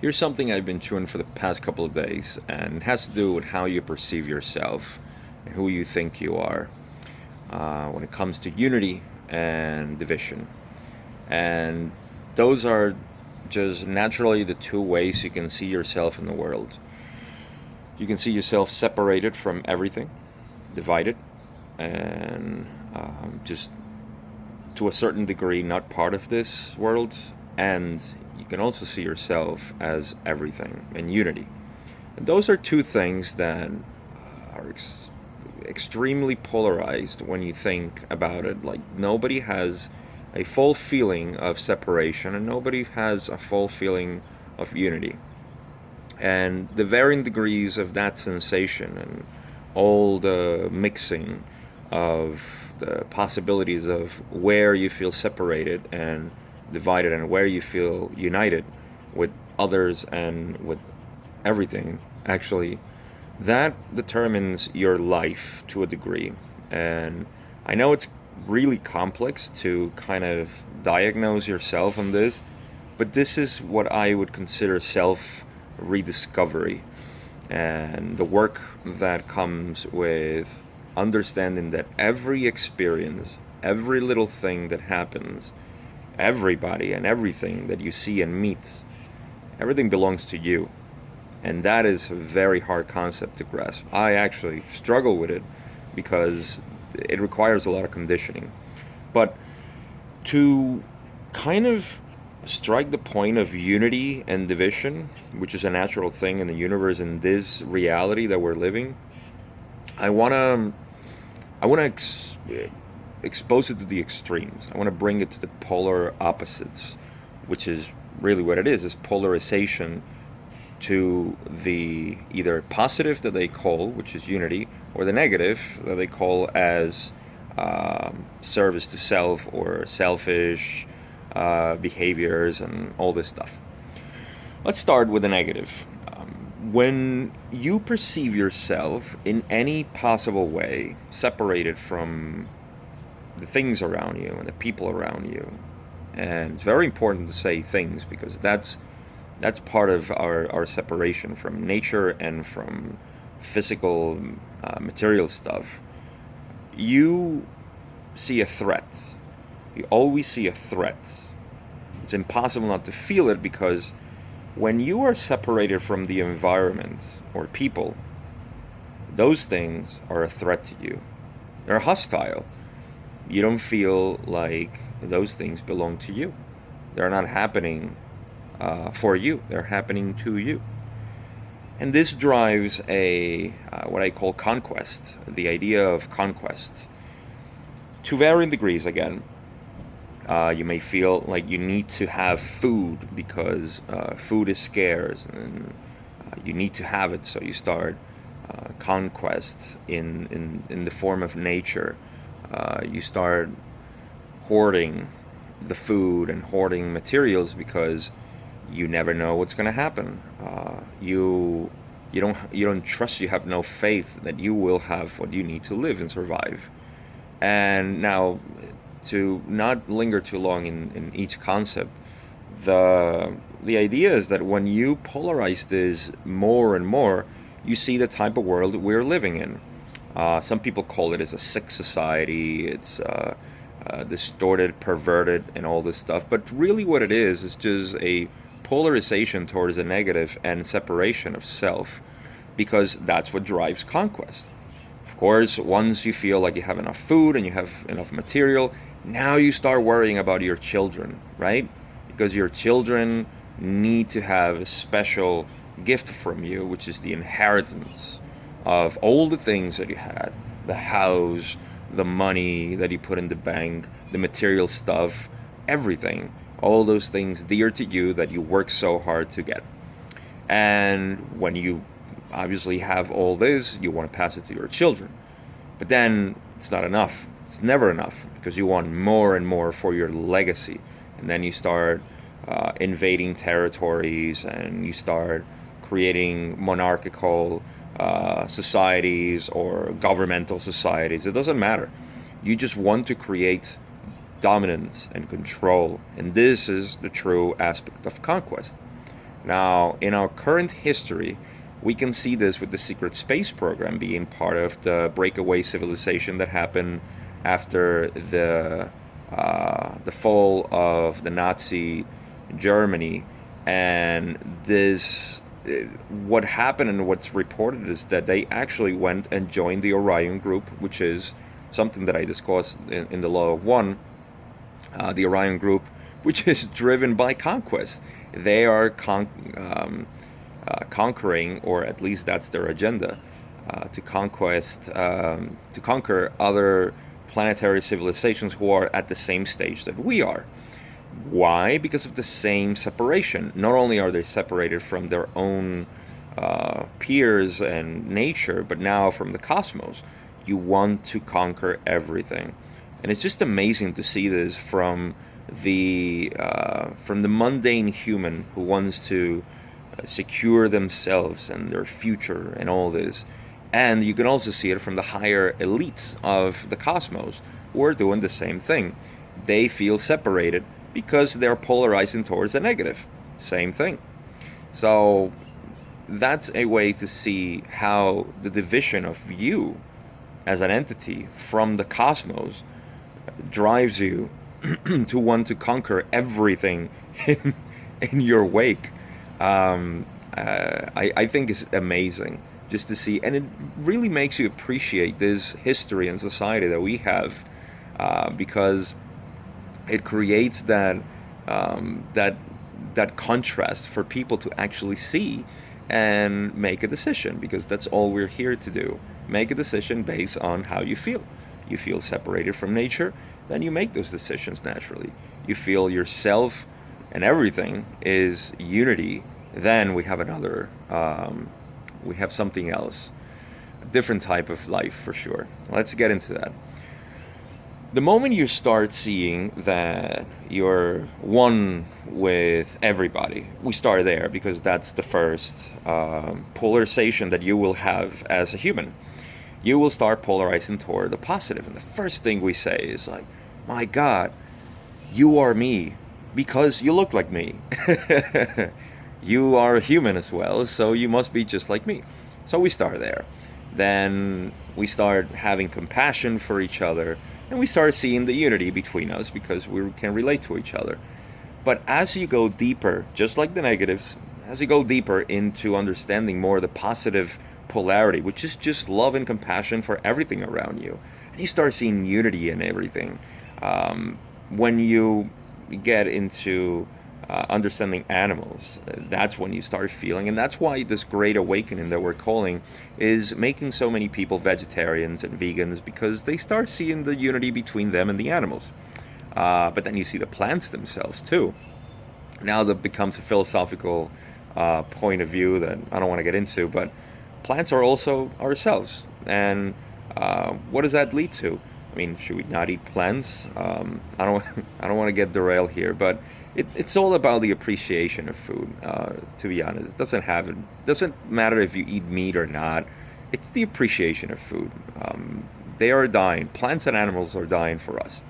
Here's something I've been chewing for the past couple of days, and it has to do with how you perceive yourself and who you think you are when it comes to unity and division. And those are just naturally the two ways you can see yourself in the world. You can see yourself separated from everything, divided, and just to a certain degree not part of this world, and you can also see yourself as everything in unity. And those are two things that are extremely polarized when you think about it. Like, nobody has a full feeling of separation, and nobody has a full feeling of unity. And the varying degrees of that sensation and all the mixing of the possibilities of where you feel separated and divided and where you feel united with others and with everything, actually, that determines your life to a degree. And I know it's really complex to kind of diagnose yourself on this, but this is what I would consider self rediscovery, and the work that comes with understanding that every experience, every little thing that happens, everybody and everything that you see and meet, everything belongs to you. And that is a very hard concept to grasp. I actually struggle with it because it requires a lot of conditioning. But to kind of strike the point of unity and division, which is a natural thing in the universe, in this reality that we're living, I wanna expose it to the extremes. I want to bring it to the polar opposites, which is really what it is polarization to the either positive that they call, which is unity, or the negative that they call as service to self or selfish behaviors and all this stuff. Let's start with the negative. When you perceive yourself in any possible way separated from the things around you and the people around you, and it's very important to say things because that's part of our separation from nature and from physical material stuff. You see a threat. You always see a threat. It's impossible not to feel it because when you are separated from the environment or people, those things are a threat to you. They're hostile. You don't feel like those things belong to you. They're not happening for you. They're happening to you. And this drives a what I call conquest, the idea of conquest. To varying degrees, again. You may feel like you need to have food because food is scarce and you need to have it, so you start conquest in the form of nature. You start hoarding the food and hoarding materials because you never know what's going to happen. You don't trust. You have no faith that you will have what you need to live and survive. And now, to not linger too long in each concept, the idea is that when you polarize this more and more, you see the type of world we're living in. Some people call it as a sick society. It's distorted, perverted, and all this stuff. But really, what it is just a polarization towards the negative and separation of self, because that's what drives conquest. Of course, once you feel like you have enough food and you have enough material, now you start worrying about your children, right? Because your children need to have a special gift from you, which is the inheritance of all the things that you had, the house, the money that you put in the bank, the material stuff, everything, all those things dear to you that you work so hard to get. And when you obviously have all this, you want to pass it to your children. But then it's not enough. It's never enough because you want more and more for your legacy. And then you start invading territories and you start creating monarchical societies or governmental societies. It doesn't matter. You just want to create dominance and control. And this is the true aspect of conquest. Now, in our current history, we can see this with the secret space program being part of the breakaway civilization that happened after the fall of the Nazi Germany. And this, what happened and what's reported is that they actually went and joined the Orion group, which is something that I discussed in the Law of One. The Orion group, which is driven by conquest. They are conquering, or at least that's their agenda, to conquer other planetary civilizations who are at the same stage that we are. Why? Because of the same separation. Not only are they separated from their own peers and nature, but now from the cosmos. You want to conquer everything, and it's just amazing to see this from the mundane human who wants to secure themselves and their future and all this. And you can also see it from the higher elites of the cosmos who are doing the same thing. They feel separated because they're polarizing towards the negative. Same thing. So that's a way to see how the division of you as an entity from the cosmos drives you to want to conquer everything in your wake. I think it's amazing just to see, and it really makes you appreciate this history and society that we have, because it creates that contrast for people to actually see and make a decision, because that's all we're here to do. Make a decision based on how you feel. You feel separated from nature, then you make those decisions naturally. You feel yourself and everything is unity, then we have we have something else, a different type of life for sure. Let's get into that. The moment you start seeing that you're one with everybody, we start there because that's the first polarization that you will have as a human. You will start polarizing toward the positive. And the first thing we say is like, my God, you are me because you look like me. You are a human as well, so you must be just like me. So we start there. Then we start having compassion for each other, and we start seeing the unity between us because we can relate to each other. But as you go deeper, just like the negatives, as you go deeper into understanding more the positive polarity, which is just love and compassion for everything around you, and you start seeing unity in everything. When you get into understanding animals, that's when you start feeling, and that's why this great awakening that we're calling is making so many people vegetarians and vegans, because they start seeing the unity between them and the animals. But then you see the plants themselves too. Now that becomes a philosophical point of view that I don't want to get into, but plants are also ourselves. And what does that lead to? I mean, should we not eat plants? I don't I don't want to get derailed here, but it's all about the appreciation of food. To be honest, it doesn't matter if you eat meat or not. It's the appreciation of food. They are dying. Plants and animals are dying for us.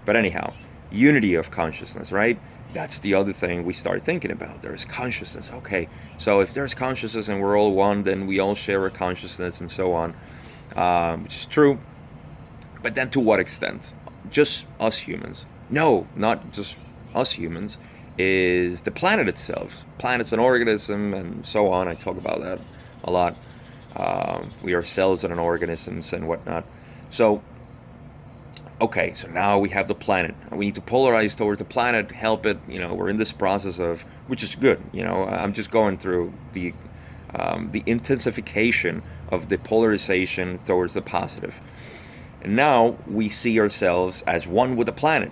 But anyhow, unity of consciousness, right? That's the other thing we start thinking about. There is consciousness. Okay, so if there's consciousness and we're all one, then we all share a consciousness and so on, which is true. But then to what extent? Just us humans? No, not just us humans. Is the planet itself. Planet's an organism and so on. I talk about that a lot. We are cells and organisms and whatnot. So, okay, so now we have the planet. We need to polarize towards the planet, help it. We're in this process of, which is good. I'm just going through the intensification of the polarization towards the positive. And now we see ourselves as one with the planet.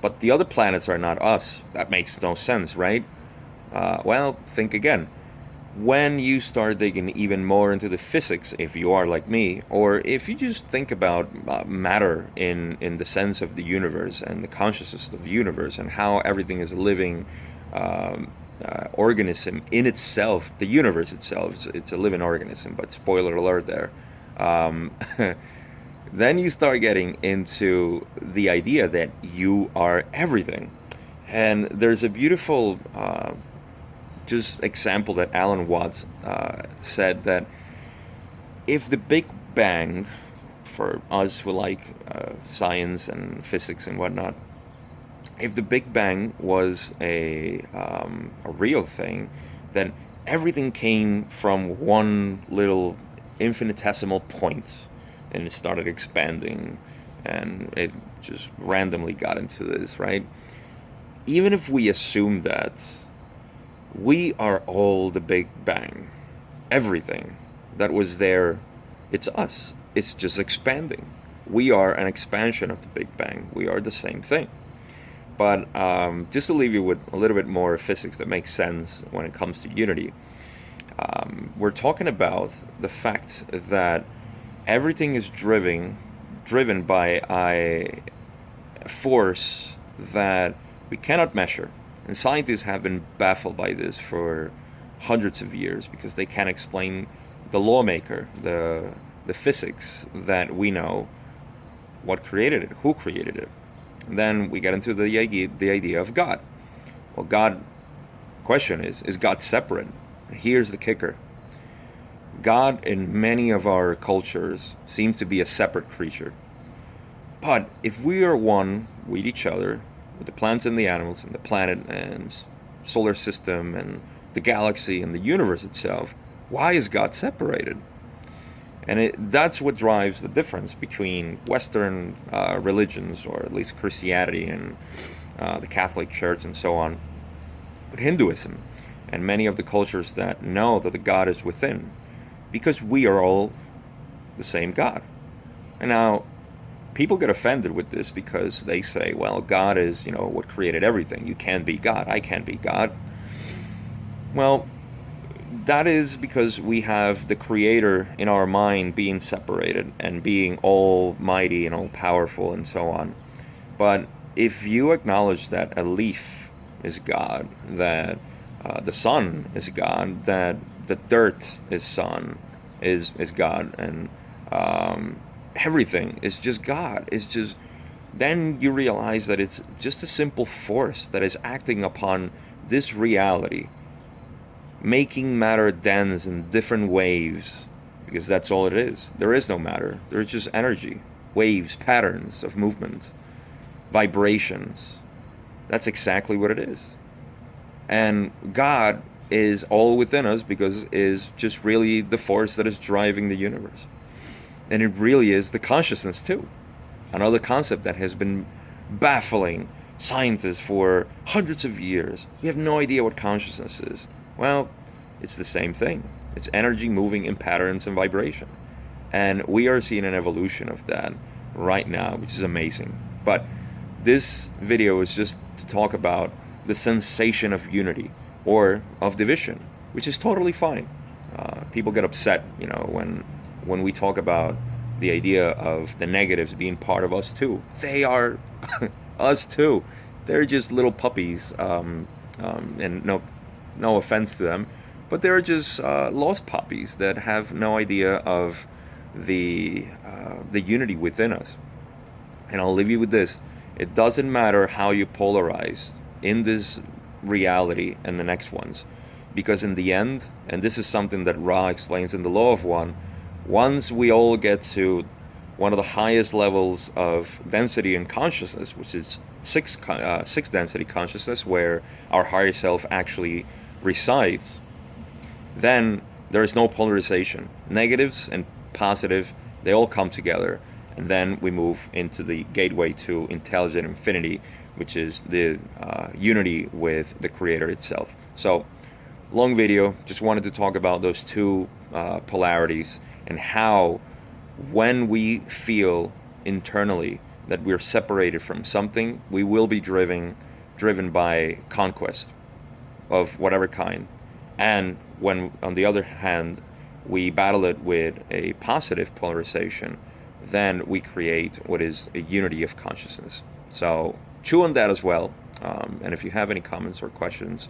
But the other planets are not us. That makes no sense, right? Well, think again. When you start digging even more into the physics, if you are like me, or if you just think about matter in the sense of the universe and the consciousness of the universe and how everything is a living organism in itself, the universe itself, it's a living organism, but spoiler alert there. Then you start getting into the idea that you are everything. And there's a beautiful just example that Alan Watts said that if the Big Bang, for us who like science and physics and whatnot, if the Big Bang was a real thing, then everything came from one little infinitesimal point, and it started expanding, and it just randomly got into this, right? Even if we assume that, we are all the Big Bang. Everything that was there, it's us. It's just expanding. We are an expansion of the Big Bang. We are the same thing. But just to leave you with a little bit more physics that makes sense when it comes to unity, we're talking about the fact that everything is driven by a force that we cannot measure. And scientists have been baffled by this for hundreds of years because they can't explain the lawmaker, the physics that we know, what created it, who created it. And then we get into the idea of God. Well, God, question is God separate? Here's the kicker. God in many of our cultures seems to be a separate creature. But if we are one with each other, with the plants and the animals and the planet and solar system and the galaxy and the universe itself, why is God separated? And that's what drives the difference between Western religions, or at least Christianity and the Catholic Church and so on, with Hinduism and many of the cultures that know that the God is within, because we are all the same God. And now, people get offended with this because they say, well, God is, what created everything. You can't be God. I can't be God. Well, that is because we have the Creator in our mind being separated and being almighty and all powerful and so on. But if you acknowledge that a leaf is God, that the sun is God, that the dirt is God, and everything is just God, then you realize that it's just a simple force that is acting upon this reality, making matter dance in different waves, because that's all it is. There is no matter. There's just energy, waves, patterns of movement, vibrations. That's exactly what it is. And God is all within us because it is just really the force that is driving the universe. And it really is the consciousness too. Another concept that has been baffling scientists for hundreds of years. We have no idea what consciousness is. Well, it's the same thing. It's energy moving in patterns and vibration. And we are seeing an evolution of that right now, which is amazing. But this video is just to talk about the sensation of unity or of division, which is totally fine. People get upset, when we talk about the idea of the negatives being part of us too. They are us too. They're just little puppies, and no offense to them, but they're just lost puppies that have no idea of the unity within us. And I'll leave you with this: it doesn't matter how you polarize in this reality and the next ones, because in the end, and this is something that Ra explains in the Law of One, once we all get to one of the highest levels of density in consciousness, which is six density consciousness, where our higher self actually resides, then there is no polarization. Negatives and positive, they all come together, and then we move into the gateway to intelligent infinity, which is the unity with the Creator itself. So, long video, just wanted to talk about those two polarities, and how when we feel internally that we're separated from something, we will be driven by conquest of whatever kind. And when, on the other hand, we battle it with a positive polarization, then we create what is a unity of consciousness. So chew on that as well. And if you have any comments or questions,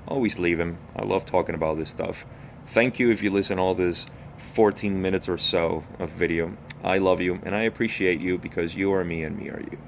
always leave them. I love talking about this stuff. Thank you if you listen all this 14 minutes or so of video. I love you and I appreciate you, because you are me and me are you.